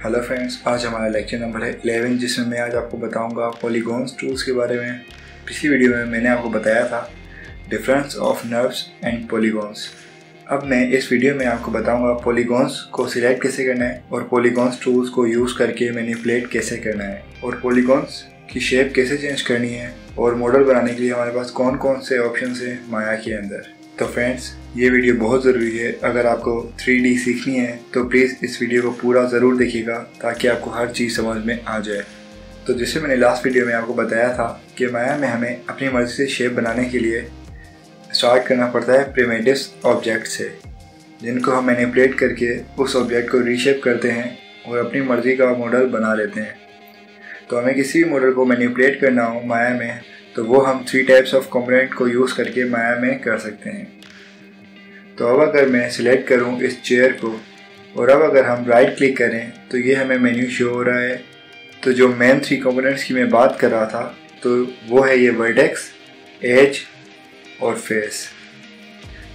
Hello friends, आज हमारा lecture number है 11 जिसमें मैं आज आपको बताऊंगा पॉलीगॉन्स टूल्स के बारे में। पिछली वीडियो में मैंने आपको बताया था difference of nerves and polygons. अब मैं इस वीडियो में आपको बताऊंगा पॉलीगॉन्स को सिलेक्ट कैसे करना है और पॉलीगॉन्स टूल्स को यूज़ करके मैनिपुलेट कैसे करना है और पॉलीगॉन्स की शेप कैसे चेंज करनी है और मॉडल बनाने के लिए हमारे पास कौन कौन से ऑप्शन हैं माया के अंदर। तो फ्रेंड्स, ये वीडियो बहुत ज़रूरी है। अगर आपको 3D सीखनी है तो प्लीज़ इस वीडियो को पूरा ज़रूर देखिएगा ताकि आपको हर चीज़ समझ में आ जाए। तो जैसे मैंने लास्ट वीडियो में आपको बताया था कि माया में हमें अपनी मर्ज़ी से शेप बनाने के लिए स्टार्ट करना पड़ता है प्रिमिटिव ऑब्जेक्ट से, जिनको हम मैनिपुलेट करके उस ऑब्जेक्ट को रीशेप करते हैं और अपनी मर्ज़ी का मॉडल बना लेते हैं। तो हमें किसी भी मॉडल को मैनिपुलेट करना हो माया में तो वो हम 3 टाइप्स ऑफ कंपोनेंट को यूज़ करके माया में कर सकते हैं। तो अब अगर मैं सिलेक्ट करूं इस चेयर को और अब अगर हम राइट क्लिक करें तो ये हमें मेन्यू शो हो रहा है। तो जो मेन 3 कंपोनेंट्स की मैं बात कर रहा था तो वो है ये वर्टेक्स, एज और फेस।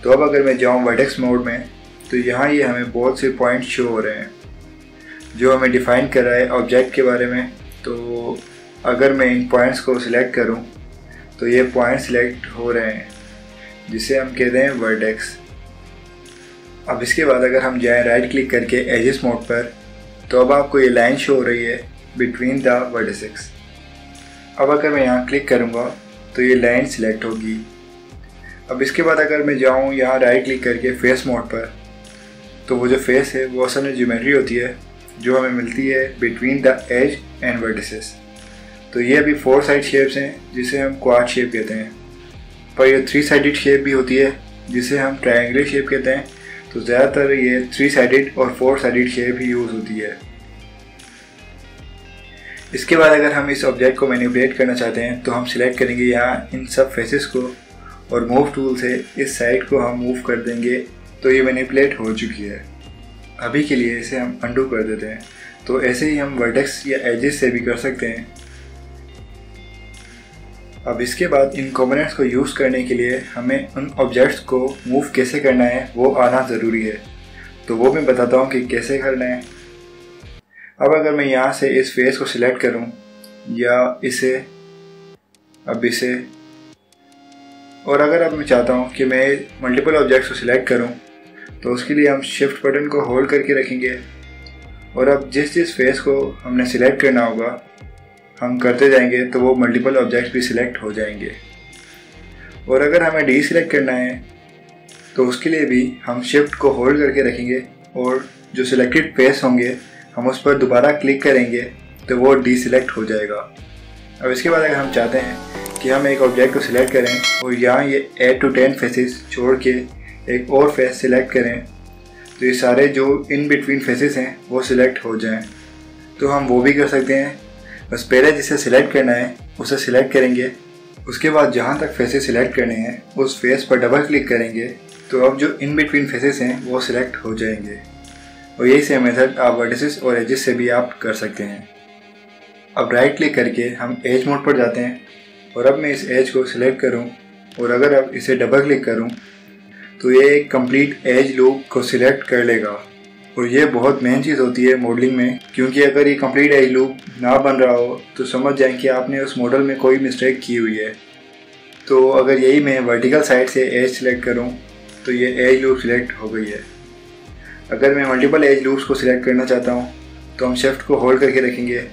तो अब अगर मैं जाऊं वर्टेक्स मोड में तो यहाँ ये हमें बहुत से पॉइंट्स शो हो रहे हैं जो हमें डिफ़ाइन कर रहा है ऑब्जेक्ट के बारे में। तो अगर मैं इन पॉइंट्स को सिलेक्ट करूं तो ये पॉइंट सिलेक्ट हो रहे हैं जिसे हम कहते हैं वर्टेक्स। अब इसके बाद अगर हम जाएं राइट क्लिक करके एजेस मोड पर तो अब आपको ये लाइन शो हो रही है बिटवीन द वर्टिसेस। अब अगर मैं यहाँ क्लिक करूँगा तो ये लाइन सिलेक्ट होगी। अब इसके बाद अगर मैं जाऊँ यहाँ राइट क्लिक करके फेस मोड पर तो वो जो फेस है वो असल में ज्योमेट्री होती है जो हमें मिलती है between the edge and vertices. तो ये अभी 4 साइड शेप्स हैं जिसे हम क्वाड शेप कहते हैं, पर ये 3 साइडेड शेप भी होती है जिसे हम ट्रायंगुलर शेप कहते हैं। तो ज़्यादातर ये 3 साइडेड और 4 साइडेड शेप ही यूज़ होती है। इसके बाद अगर हम इस ऑब्जेक्ट को मैनिपुलेट करना चाहते हैं तो हम सिलेक्ट करेंगे यहाँ इन सब फेसेस को और मूव टूल से इस साइड को हम मूव कर देंगे। तो ये मैनिपुलेट हो चुकी है। अभी के लिए इसे हम अंडू कर देते हैं। तो ऐसे ही हम वर्टेक्स या एजेस से भी कर सकते हैं। अब इसके बाद इन कंपोनेंट्स को यूज़ करने के लिए हमें उन ऑब्जेक्ट्स को मूव कैसे करना है वो आना ज़रूरी है। तो वो मैं बताता हूँ कि कैसे करना है। अब अगर मैं यहाँ से इस फेस को सिलेक्ट करूँ या इसे और अगर अब मैं चाहता हूँ कि मैं मल्टीपल ऑब्जेक्ट्स को सिलेक्ट करूँ तो उसके लिए हम शिफ्ट बटन को होल्ड करके रखेंगे और अब जिस फेस को हमने सिलेक्ट करना होगा हम करते जाएंगे तो वो मल्टीपल ऑब्जेक्ट्स भी सिलेक्ट हो जाएंगे। और अगर हमें डी सिलेक्ट करना है तो उसके लिए भी हम शिफ्ट को होल्ड करके रखेंगे और जो सिलेक्टेड फेस होंगे हम उस पर दोबारा क्लिक करेंगे तो वो डी सिलेक्ट हो जाएगा। अब इसके बाद अगर हम चाहते हैं कि हम एक ऑब्जेक्ट को सिलेक्ट करें और यहाँ ये 8 to 10 फेसेस छोड़ के एक और फेस सिलेक्ट करें तो ये सारे जो इन बिटवीन फेसेस हैं वो सिलेक्ट हो जाएं, तो हम वो भी कर सकते हैं। बस पहले जिसे सिलेक्ट करना है उसे सिलेक्ट करेंगे, उसके बाद जहाँ तक फेसेस सिलेक्ट करने हैं उस फेस पर डबल क्लिक करेंगे तो अब जो इन बिटवीन फेसेस हैं वो सिलेक्ट हो जाएंगे। और यही सेम मेथड आप वर्टिसेस और एजेस से भी आप कर सकते हैं। अब राइट क्लिक करके हम एज मोड पर जाते हैं और अब मैं इस एज को सिलेक्ट करूँ और अगर अब इसे डबल क्लिक करूँ तो ये एक कंप्लीट एज लूप को सिलेक्ट कर लेगा। और ये बहुत मेन चीज़ होती है मॉडलिंग में, क्योंकि अगर ये कंप्लीट एज लूप ना बन रहा हो तो समझ जाएं कि आपने उस मॉडल में कोई मिस्टेक की हुई है। तो अगर यही मैं वर्टिकल साइड से एज सिलेक्ट करूं तो ये एज लूप सिलेक्ट हो गई है। अगर मैं मल्टीपल एज लूप्स को सिलेक्ट करना चाहता हूं तो हम शिफ्ट को होल्ड करके रखेंगे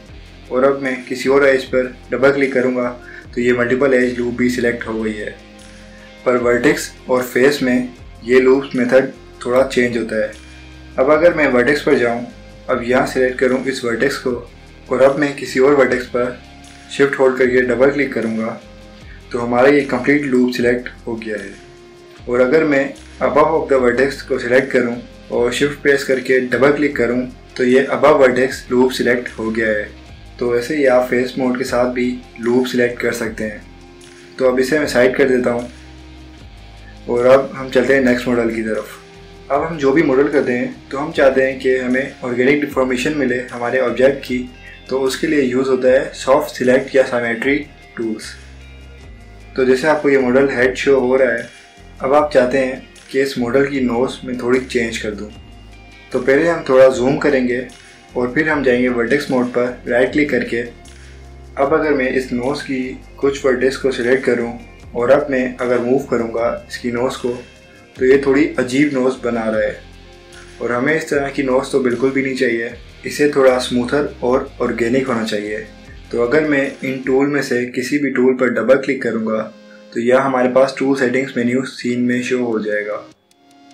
और अब मैं किसी और एज पर डबल क्लिक करूँगा तो ये मल्टीपल एज लूप भी सिलेक्ट हो गई है। पर वर्टेक्स और फेस में ये लूप्स मेथड थोड़ा चेंज होता है। अब अगर मैं वर्टेक्स पर जाऊं, अब यहाँ सिलेक्ट करूं इस वर्टेक्स को और अब मैं किसी और वर्टेक्स पर शिफ्ट होल्ड करके डबल क्लिक करूंगा तो हमारा ये कंप्लीट लूप सिलेक्ट हो गया है। और अगर मैं अबव ऑफ द वर्टेक्स को सिलेक्ट करूं और शिफ्ट प्रेस करके डबल क्लिक करूं तो ये अबव वर्टेक्स लूप सिलेक्ट हो गया है। तो ऐसे ही आप फेस मोड के साथ भी लूप सिलेक्ट कर सकते हैं। तो अब इसे मैं साइड कर देता हूँ और अब हम चलते हैं नेक्स्ट मॉडल की तरफ। अब हम जो भी मॉडल करते हैं तो हम चाहते हैं कि हमें ऑर्गेनिक डिफॉर्मेशन मिले हमारे ऑब्जेक्ट की, तो उसके लिए यूज़ होता है सॉफ्ट सिलेक्ट या सिमेट्री टूल्स। तो जैसे आपको ये मॉडल हेड शो हो रहा है, अब आप चाहते हैं कि इस मॉडल की नोज में थोड़ी चेंज कर दूं। तो पहले हम थोड़ा जूम करेंगे और फिर हम जाएंगे वर्टेक्स मोड पर राइट क्लिक करके। अब अगर मैं इस नोज़ की कुछ वर्टेक्स को सिलेक्ट करूं और अब मैं अगर मूव करूंगा इसकी नोज़ को, तो ये थोड़ी अजीब नोज़ बना रहा है और हमें इस तरह की नोज़ तो बिल्कुल भी नहीं चाहिए। इसे थोड़ा स्मूथर और ऑर्गेनिक होना चाहिए। तो अगर मैं इन टूल में से किसी भी टूल पर डबल क्लिक करूंगा तो यह हमारे पास टूल सेटिंग्स मेन्यू सीन में शो हो जाएगा।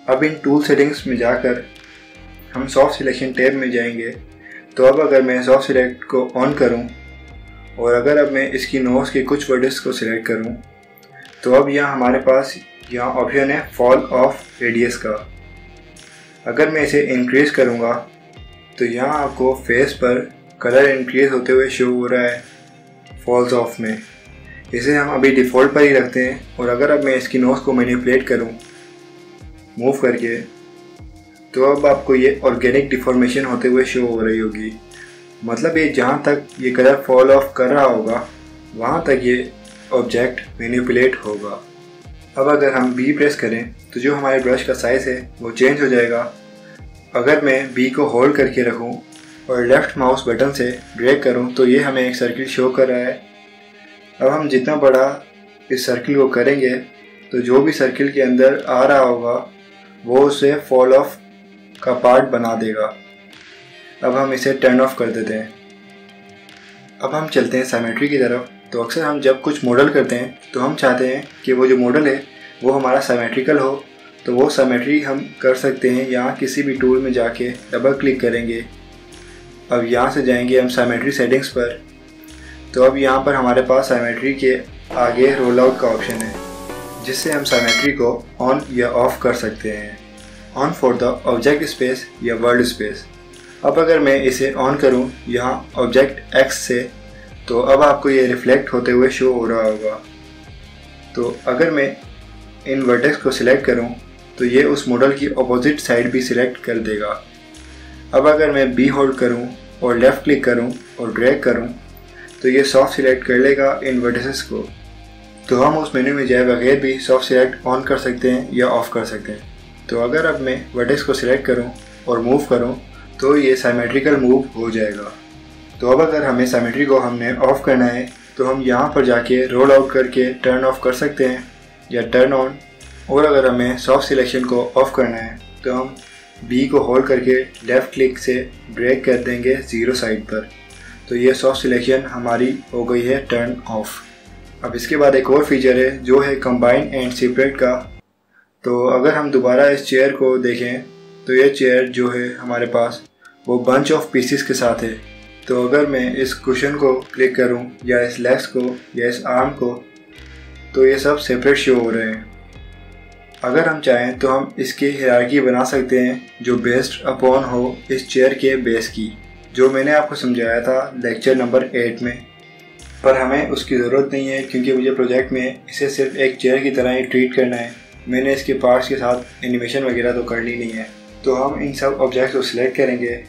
अब इन टूल सेटिंग्स में जाकर हम सॉफ्ट सिलेक्शन टैब में जाएंगे। तो अब अगर मैं सॉफ्ट सिलेक्ट को ऑन करूं और अगर अब मैं इसकी नोज़ के कुछ वर्ड्स को सिलेक्ट करूं, तो अब यहाँ हमारे पास यहाँ ऑप्शन है फॉल ऑफ रेडियस का। अगर मैं इसे इंक्रीज़ करूँगा तो यहाँ आपको फेस पर कलर इंक्रीज होते हुए शो हो रहा है फॉल्स ऑफ में। इसे हम अभी डिफ़ॉल्ट पर ही रखते हैं और अगर अब मैं इसकी नोज़ को मैनिपुलेट करूँ मूव करके, तो अब आपको ये ऑर्गेनिक डिफॉर्मेशन होते हुए शो हो रही होगी। मतलब ये जहाँ तक ये कलर फॉल ऑफ कर रहा होगा वहाँ तक ये ऑब्जेक्ट मैनिपुलेट होगा। अब अगर हम बी प्रेस करें तो जो हमारे ब्रश का साइज़ है वो चेंज हो जाएगा। अगर मैं बी को होल्ड करके रखूं और लेफ़्ट माउस बटन से ड्रैग करूं तो ये हमें एक सर्किल शो कर रहा है। अब हम जितना बड़ा इस सर्किल को करेंगे तो जो भी सर्किल के अंदर आ रहा होगा वो उसे फॉल ऑफ का पार्ट बना देगा। अब हम इसे टर्न ऑफ कर देते हैं। अब हम चलते हैं सिमेट्री की तरफ। तो अक्सर हम जब कुछ मॉडल करते हैं तो हम चाहते हैं कि वो जो मॉडल है वो हमारा सिमेट्रिकल हो। तो वो सिमेट्री हम कर सकते हैं यहाँ किसी भी टूल में जाके डबल क्लिक करेंगे। अब यहाँ से जाएंगे हम सिमेट्री सेटिंग्स पर। तो अब यहाँ पर हमारे पास सिमेट्री के आगे रोल आउट का ऑप्शन है जिससे हम सिमेट्री को ऑन या ऑफ कर सकते हैं। On for the object space या वर्ल्ड स्पेस। अब अगर मैं इसे ऑन करूँ यहाँ ऑब्जेक्ट एक्स से, तो अब आपको ये रिफ्लेक्ट होते हुए शो हो रहा होगा। तो अगर मैं इन वर्टेक्स को सिलेक्ट करूं तो ये उस मॉडल की अपोजिट साइड भी सिलेक्ट कर देगा। अब अगर मैं बी होल्ड करूं और लेफ़्ट क्लिक करूं और ड्रैग करूं तो ये सॉफ्ट सिलेक्ट कर लेगा इन वर्टेक्स को। तो हम उस मेन्यू में जाए बगैर भी सॉफ्ट सिलेक्ट ऑन कर सकते हैं या ऑफ़ कर सकते हैं। तो अगर अब मैं वर्टेक्स को सिलेक्ट करूँ और मूव करूँ तो ये सिमेट्रिकल मूव हो जाएगा। तो अब अगर हमें सिमेट्री को हमने ऑफ़ करना है तो हम यहाँ पर जाके रोल आउट करके टर्न ऑफ कर सकते हैं या टर्न ऑन। और अगर हमें सॉफ्ट सिलेक्शन को ऑफ़ करना है तो हम बी को होल्ड करके लेफ़्ट क्लिक से ड्रैग कर देंगे ज़ीरो साइड पर। तो ये सॉफ्ट सिलेक्शन हमारी हो गई है टर्न ऑफ। अब इसके बाद एक और फीचर है जो है कंबाइन एंड सेपरेट का। तो अगर हम दोबारा इस चेयर को देखें तो ये चेयर जो है हमारे पास वो बंच ऑफ पीसीस के साथ है। तो अगर मैं इस कुशन को क्लिक करूं या इस लेग्स को या इस आर्म को, तो ये सब सेपरेट शो हो रहे हैं। अगर हम चाहें तो हम इसकी हायरार्की बना सकते हैं जो बेस्ड अपॉन हो इस चेयर के बेस की, जो मैंने आपको समझाया था लेक्चर नंबर 8 में। पर हमें उसकी ज़रूरत नहीं है क्योंकि मुझे प्रोजेक्ट में इसे सिर्फ एक चेयर की तरह ही ट्रीट करना है। मैंने इसके पार्ट्स के साथ एनिमेशन वगैरह तो करनी नहीं है। तो हम इन सब ऑब्जेक्ट्स को सिलेक्ट करेंगे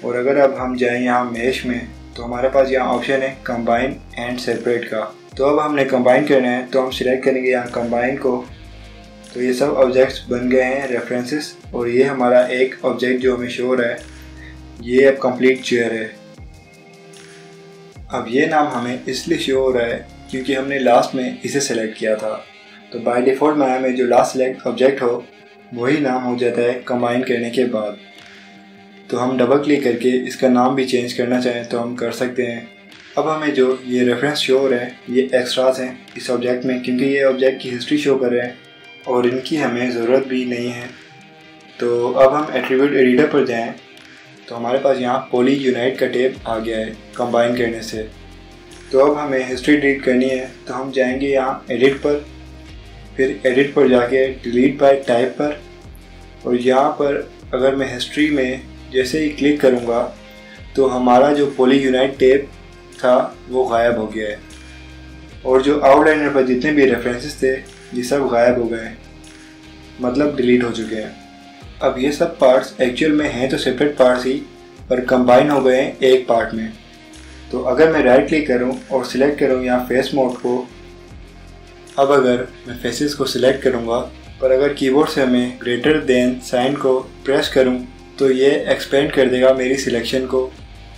और अगर अब हम जाएं यहाँ मेश में तो हमारे पास यहाँ ऑप्शन है कंबाइन एंड सेपरेट का। तो अब हमने कंबाइन करना है तो हम सिलेक्ट करेंगे यहाँ कंबाइन को। तो ये सब ऑब्जेक्ट्स बन गए हैं रेफरेंसेस और ये हमारा एक ऑब्जेक्ट जो हमें शो हो रहा है ये अब कंप्लीट चेयर है। अब ये नाम हमें इसलिए शो हो रहा है क्योंकि हमने लास्ट में इसे सेलेक्ट किया था। तो बाय डिफ़ॉल्ट माया में जो लास्ट सेलेक्ट ऑब्जेक्ट हो वही नाम हो जाता है कंबाइन करने के बाद। तो हम डबल क्लिक करके इसका नाम भी चेंज करना चाहें तो हम कर सकते हैं। अब हमें जो ये रेफरेंस शो हो रहे हैं ये एक्स्ट्रास हैं इस ऑब्जेक्ट में क्योंकि ये ऑब्जेक्ट की हिस्ट्री शो कर रहे हैं और इनकी हमें ज़रूरत भी नहीं है। तो अब हम एट्रीब्यूट एडिटर पर जाएं तो हमारे पास यहाँ पॉली यूनाइट का टैब आ गया है कंबाइन करने से। तो अब हमें हिस्ट्री डिलीट करनी है तो हम जाएंगे यहाँ एडिट पर, फिर एडिट पर जाके डिलीट बाय टाइप पर, और यहाँ पर अगर मैं हिस्ट्री में जैसे ही क्लिक करूँगा तो हमारा जो पॉली यूनाइट टैब था वो गायब हो गया है और जो आउटलाइनर पर जितने भी रेफरेंसेस थे ये सब गायब हो गए हैं, मतलब डिलीट हो चुके हैं। अब ये सब पार्ट्स एक्चुअल में हैं तो सेपरेट पार्ट्स ही, पर कंबाइन हो गए हैं एक पार्ट में। तो अगर मैं राइट क्लिक करूं और सिलेक्ट करूं यहाँ फेस मोड को, अब अगर मैं फेसेस को सिलेक्ट करूंगा पर अगर कीबोर्ड से मैं ग्रेटर देन साइन को प्रेस करूं तो ये एक्सपेंड कर देगा मेरी सिलेक्शन को।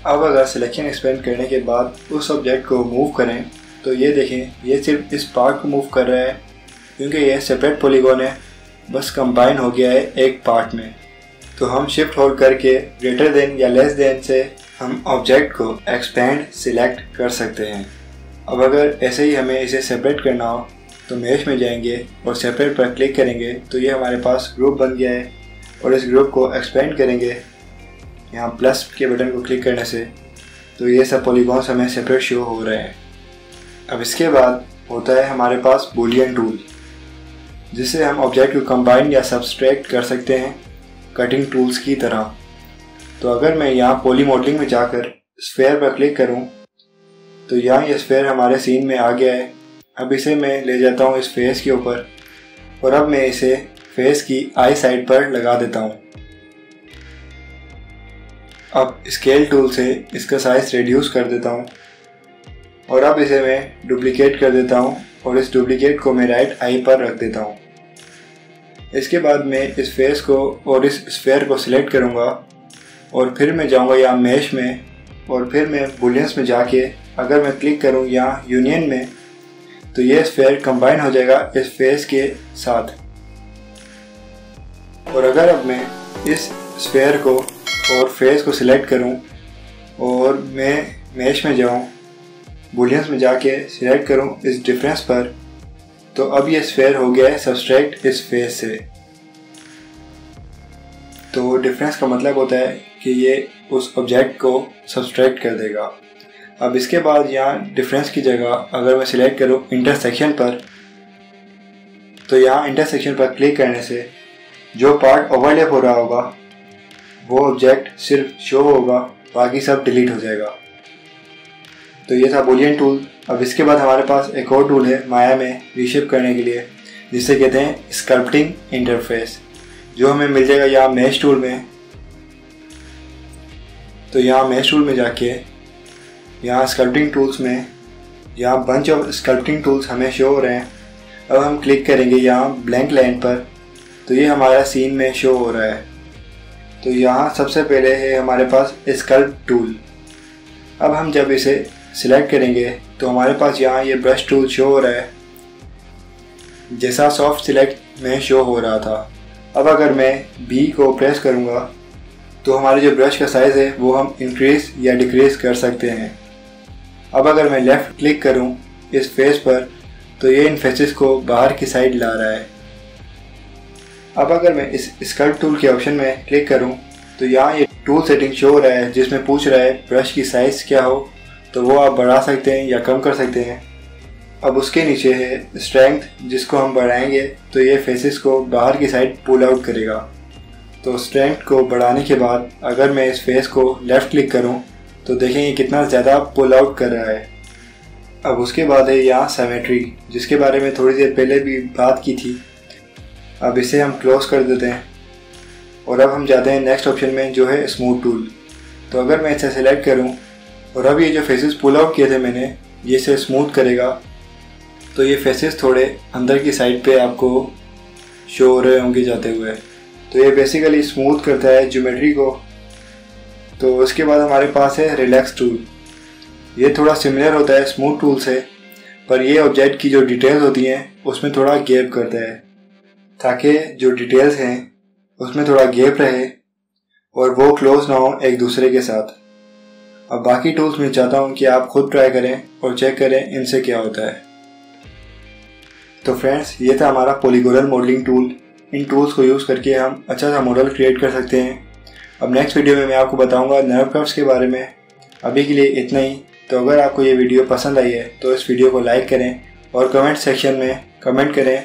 अब अगर सिलेक्शन एक्सपेंड करने के बाद उस ऑब्जेक्ट को मूव करें तो ये देखें ये सिर्फ इस पार्ट को मूव कर रहा है, क्योंकि ये सेपरेट पॉलीगॉन है, बस कंबाइन हो गया है एक पार्ट में। तो हम शिफ्ट होल्ड करके ग्रेटर देन या लेस देन से हम ऑब्जेक्ट को एक्सपेंड सिलेक्ट कर सकते हैं। अब अगर ऐसे ही हमें इसे सेपरेट करना हो तो मेश में जाएंगे और सेपरेट पर क्लिक करेंगे तो ये हमारे पास ग्रुप बन गया है। और इस ग्रुप को एक्सपेंड करेंगे यहाँ प्लस के बटन को क्लिक करने से, तो ये सब पॉलीगॉन्स हमें सेपरेट शो हो रहे हैं। अब इसके बाद होता है हमारे पास बूलियन टूल, जिससे हम ऑब्जेक्ट को कंबाइन या सब्सट्रैक्ट कर सकते हैं कटिंग टूल्स की तरह। तो अगर मैं यहाँ पॉली मॉडलिंग में जाकर स्फेयर पर क्लिक करूँ तो यहाँ ये स्फेयर हमारे सीन में आ गया है। अब इसे मैं ले जाता हूँ इस फेस के ऊपर और अब मैं इसे फेस की आई साइड पर लगा देता हूँ। अब स्केल टूल से इसका साइज रिड्यूस कर देता हूँ और अब इसे मैं डुप्लीकेट कर देता हूँ और इस डुप्लीकेट को मैं राइट आई पर रख देता हूँ। इसके बाद मैं इस फेस को और इस स्फेयर को सिलेक्ट करूँगा और फिर मैं जाऊँगा यहाँ मैश में और फिर मैं बुलियंस में जाके अगर मैं क्लिक करूँ यहाँ यूनियन में तो ये स्फेयर कंबाइन हो जाएगा इस फेस के साथ। और अगर अब मैं इस स्फेयर को और फेस को सिलेक्ट करूं और मैं मैश में जाऊं, बुलियंस में जाके सिलेक्ट करूं इस डिफरेंस पर, तो अब ये स्फेयर हो गया है सब्सट्रैक्ट इस फेस से। तो डिफरेंस का मतलब होता है कि ये उस ऑब्जेक्ट को सब्सट्रैक्ट कर देगा। अब इसके बाद यहाँ डिफरेंस की जगह अगर मैं सिलेक्ट करूँ इंटरसेक्शन पर, तो यहाँ इंटरसेक्शन पर क्लिक करने से जो पार्ट ओवरलैप हो रहा होगा वो ऑब्जेक्ट सिर्फ शो होगा, बाकी सब डिलीट हो जाएगा। तो ये था बूलियन टूल। अब इसके बाद हमारे पास एक और टूल है माया में रीशेप करने के लिए, जिसे कहते हैं स्कल्पटिंग इंटरफेस, जो हमें मिल जाएगा यहाँ मैश टूल में। तो यहाँ मैश टूल में जाके यहाँ स्कल्पटिंग टूल्स में यहाँ बंच ऑफ स्कल्पटिंग टूल्स हमें शो हो रहे हैं। अब हम क्लिक करेंगे यहाँ ब्लैंक लाइन पर, तो ये हमारा सीन में शो हो रहा है। तो यहाँ सबसे पहले है हमारे पास स्कल्प टूल। अब हम जब इसे सिलेक्ट करेंगे तो हमारे पास यहाँ ये ब्रश टूल शो हो रहा है, जैसा सॉफ्ट सिलेक्ट में शो हो रहा था। अब अगर मैं बी को प्रेस करूँगा तो हमारे जो ब्रश का साइज़ है वो हम इंक्रीज या डिक्रीज कर सकते हैं। अब अगर मैं लेफ़्ट क्लिक करूँ इस फेस पर तो ये इन फेसेस को बाहर की साइड ला रहा है। अब अगर मैं इस स्कल्प टूल के ऑप्शन में क्लिक करूं तो यहाँ ये टूल सेटिंग शो हो रहा है, जिसमें पूछ रहा है ब्रश की साइज़ क्या हो, तो वो आप बढ़ा सकते हैं या कम कर सकते हैं। अब उसके नीचे है स्ट्रेंथ, जिसको हम बढ़ाएंगे तो ये फेसेस को बाहर की साइड पुल आउट करेगा। तो स्ट्रेंथ को बढ़ाने के बाद अगर मैं इस फेस को लेफ़्ट क्लिक करूं तो देखेंगे कितना ज़्यादा पुल आउट कर रहा है। अब उसके बाद है यहाँ सिमेट्री, जिसके बारे में थोड़ी देर पहले भी बात की थी। अब इसे हम क्लोज कर देते हैं और अब हम जाते हैं नेक्स्ट ऑप्शन में, जो है स्मूथ टूल। तो अगर मैं इसे सेलेक्ट करूं और अब ये जो फेसेस पुल आउट किए थे मैंने, ये इसे स्मूथ करेगा। तो ये फेसेस थोड़े अंदर की साइड पे आपको शो हो रहे होंगे जाते हुए। तो ये बेसिकली स्मूथ करता है ज्योमेट्री को। तो उसके बाद हमारे पास है रिलैक्स टूल। ये थोड़ा सिमिलर होता है स्मूथ टूल से, पर ये ऑब्जेक्ट की जो डिटेल्स होती हैं उसमें थोड़ा गैप करता है, ताकि जो डिटेल्स हैं उसमें थोड़ा गैप रहे और वो क्लोज ना हो एक दूसरे के साथ। अब बाकी टूल्स में चाहता हूँ कि आप खुद ट्राई करें और चेक करें इनसे क्या होता है। तो फ्रेंड्स, ये था हमारा पॉलीगोनल मॉडलिंग टूल। इन टूल्स को यूज़ करके हम अच्छा सा मॉडल क्रिएट कर सकते हैं। अब नेक्स्ट वीडियो में मैं आपको बताऊँगा नर्व कर्व्स के बारे में। अभी के लिए इतना ही। तो अगर आपको ये वीडियो पसंद आई है तो इस वीडियो को लाइक करें और कमेंट सेक्शन में कमेंट करें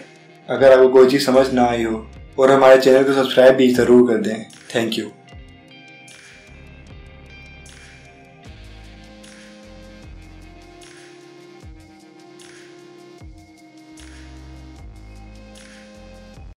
अगर आपको कोई चीज़ समझ ना आई हो, और हमारे चैनल को सब्सक्राइब भी ज़रूर कर दें। Thank you.